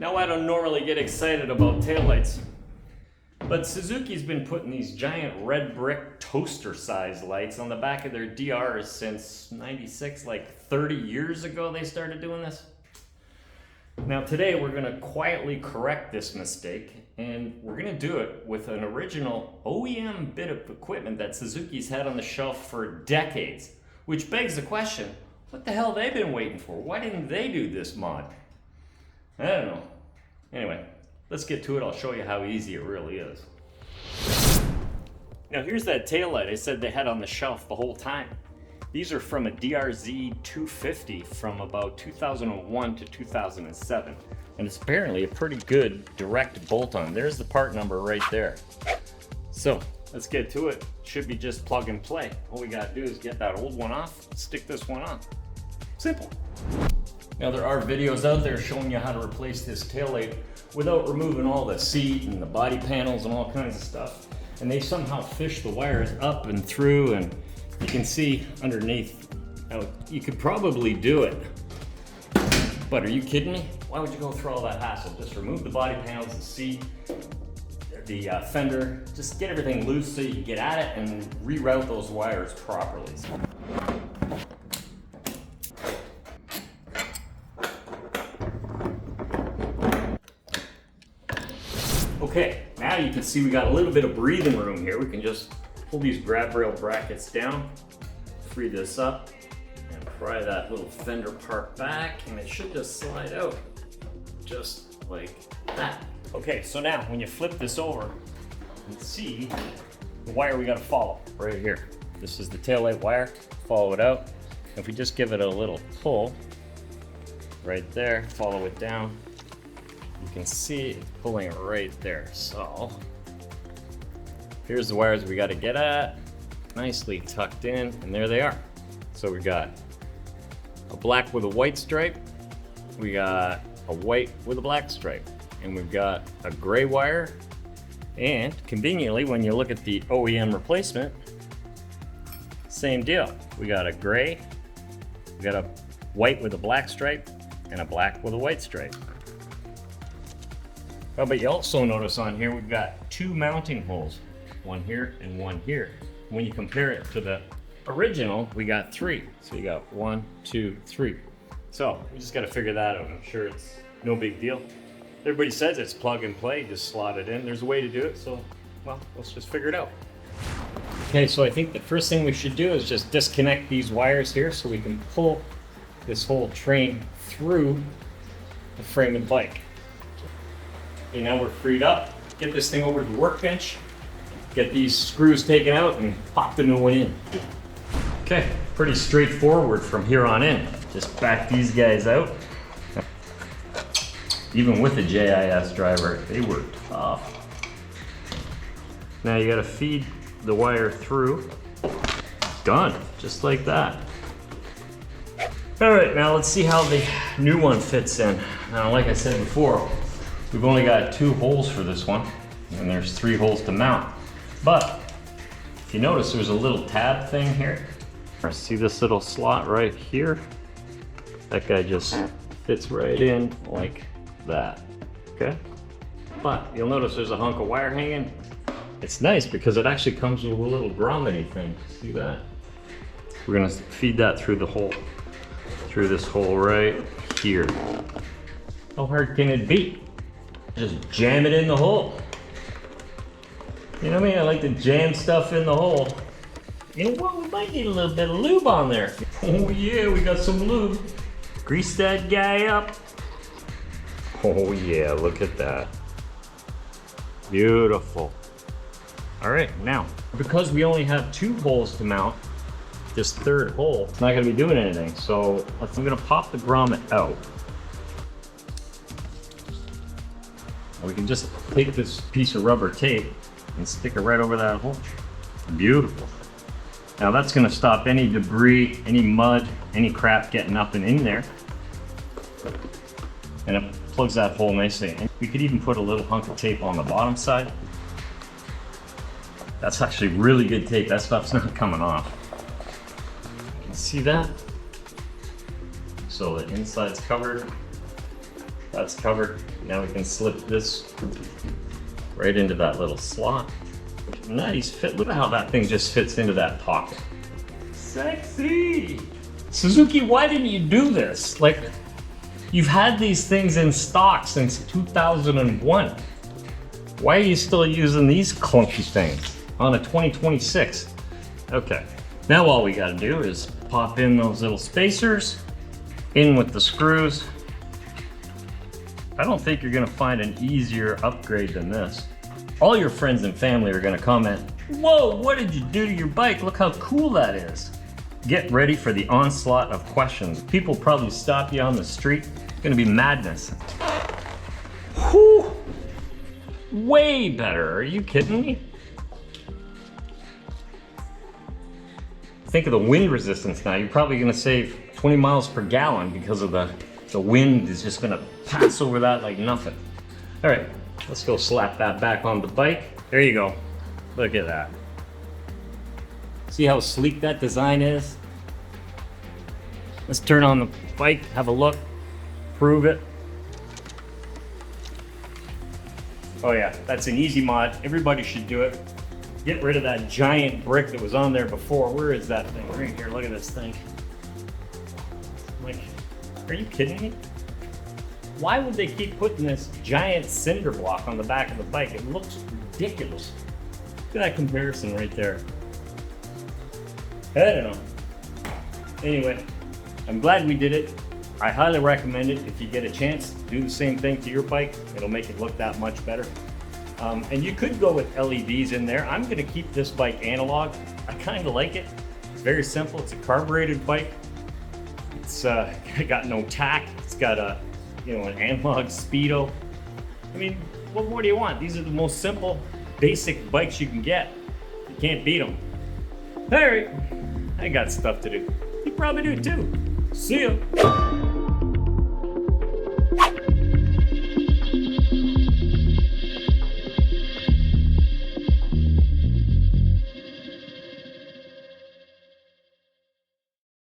Now, I don't normally get excited about taillights, but Suzuki's been putting these giant red brick toaster sized lights on the back of their DRs since '96, like 30 years ago they started doing this. Now today we're going to quietly correct this mistake, and we're going to do it with an original OEM bit of equipment that Suzuki's had on the shelf for decades, which begs the question, what the hell have they been waiting for? Why didn't they do this mod? I don't know. Anyway, let's get to it. I'll show you how easy it really is. Now here's that taillight I said they had on the shelf the whole time. These are from a DRZ 250 from about 2001 to 2007. And it's apparently a pretty good direct bolt-on. There's the part number right there. So let's get to it. Should be just plug and play. All we gotta do is get that old one off, stick this one on. Simple. Now there are videos out there showing you how to replace this taillight without removing all the seat and the body panels and all kinds of stuff. And they somehow fish the wires up and through, and you can see underneath. Now, you could probably do it, but are you kidding me? Why would you go through all that hassle? Just remove the body panels, the seat, the fender, just get everything loose so you can get at it and reroute those wires properly. Okay, now you can see we got a little bit of breathing room here. We can just pull these grab rail brackets down, free this up, and pry that little fender part back, and it should just slide out, just like that. Okay, so now when you flip this over, you can see the wire we gotta follow right here. This is the taillight wire, follow it out. If we just give it a little pull, right there, follow it down, you can see it pulling right there. So here's the wires we got to get at, nicely tucked in, and there they are. So we got a black with a white stripe, we got a white with a black stripe, and we've got a gray wire, and conveniently when you look at the OEM replacement, same deal. We got a gray, we got a white with a black stripe, and a black with a white stripe. Oh, but you also notice on here we've got two mounting holes, one here and one here. When you compare it to the original, we got three. So you got 1, 2, 3. So we just got to figure that out. I'm sure it's no big deal. Everybody says it's plug and play, just slot it in. There's a way to do it, so well, let's just figure it out. Okay, so I think the first thing we should do is just disconnect these wires here so we can pull this whole train through the frame of the bike. Okay, now we're freed up. Get this thing over to the workbench, get these screws taken out, and pop the new one in. Okay, pretty straightforward from here on in. Just back these guys out. Even with the JIS driver, they were tough. Now you gotta feed the wire through. Done, just like that. All right, now let's see how the new one fits in. Now, like I said before, we've only got 2 holes for this one, and there's 3 holes to mount. But if you notice, there's a little tab thing here. See this little slot right here? That guy just fits right in like that, okay? But you'll notice there's a hunk of wire hanging. It's nice because it actually comes with a little grommet thing. See that? We're gonna feed that through the hole, through this hole right here. How hard can it be? Just jam it in the hole. You know what I mean? I like to jam stuff in the hole. You know what? We might need a little bit of lube on there. Oh yeah, we got some lube. Grease that guy up. Oh yeah, look at that. Beautiful. All right, now, because we only have 2 holes to mount, this 3rd hole, it's not gonna be doing anything. So I'm gonna pop the grommet out. We can just take this piece of rubber tape and stick it right over that hole. Beautiful. Now that's gonna stop any debris, any mud, any crap getting up and in there. And it plugs that hole nicely. And we could even put a little hunk of tape on the bottom side. That's actually really good tape. That stuff's not coming off. You can see that? So the inside's covered. That's covered. Now we can slip this right into that little slot. Nice fit. Look at how that thing just fits into that pocket. Sexy! Suzuki, why didn't you do this? Like, you've had these things in stock since 2001. Why are you still using these clunky things on a 2026? Okay, now all we gotta do is pop in those little spacers, in with the screws. I don't think you're gonna find an easier upgrade than this. All your friends and family are gonna comment, "Whoa, what did you do to your bike? Look how cool that is." Get ready for the onslaught of questions. People probably stop you on the street. It's gonna be madness. Whew! Way better, are you kidding me? Think of the wind resistance now. You're probably gonna save 20 miles per gallon because of the wind is just gonna pass over that like nothing. All right, let's go slap that back on the bike. There you go, look at that. See how sleek that design is? Let's turn on the bike, have a look, prove it. Oh yeah, that's an easy mod. Everybody should do it. Get rid of that giant brick that was on there before. Where is that thing? Right here, look at this thing. Like, are you kidding me? Why would they keep putting this giant cinder block on the back of the bike? It looks ridiculous. Look at that comparison right there. I don't know. Anyway, I'm glad we did it. I highly recommend it. If you get a chance, do the same thing to your bike. It'll make it look that much better. And you could go with LEDs in there. I'm gonna keep this bike analog. I kind of like it. It's very simple. It's a carbureted bike. It's got no tack. It's got a, an analog speedo. I mean, what more do you want? These are the most simple, basic bikes you can get. You can't beat them. All right, I got stuff to do. You probably do too. See ya.